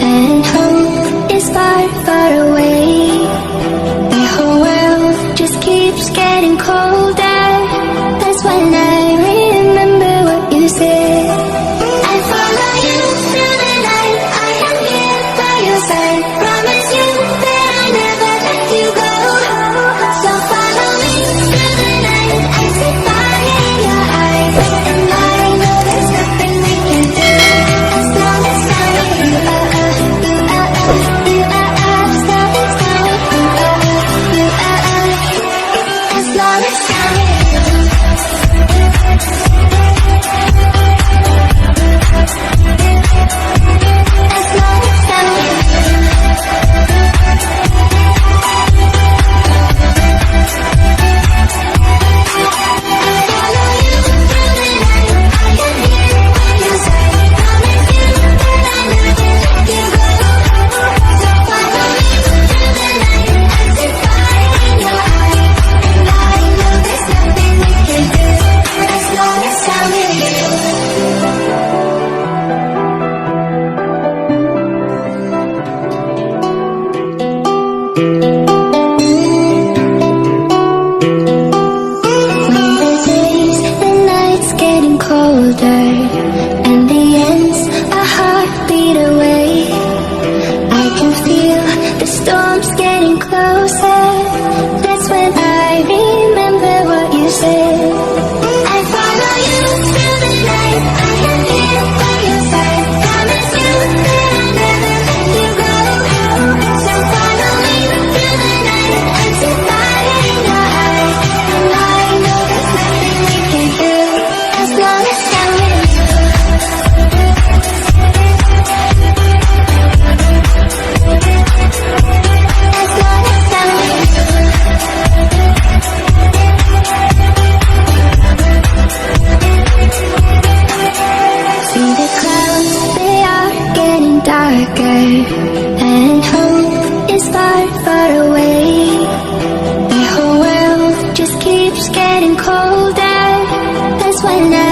And hope is far, far away. The whole world just keeps getting colder. That's when I remember what you said. I follow you through the night. I am here by your side. Promise you that I never let you go. So follow me through the night. I see fire in your eyes, and I know there's nothing we can do as long as I'm with you. As long as I'm with you. And the ends a heartbeat away. I can feel the storms getting closer. That's when I remember what you said. I follow you through the night. I am here by your side. Promise you that I never let you go. So follow me through the night. I see fire in your eyes, and I know there's nothing we can do as long as I'm with you. As long as I'm with you. See the clouds, they are getting darker, and hope is far, far away. The whole world just keeps getting colder. That's when I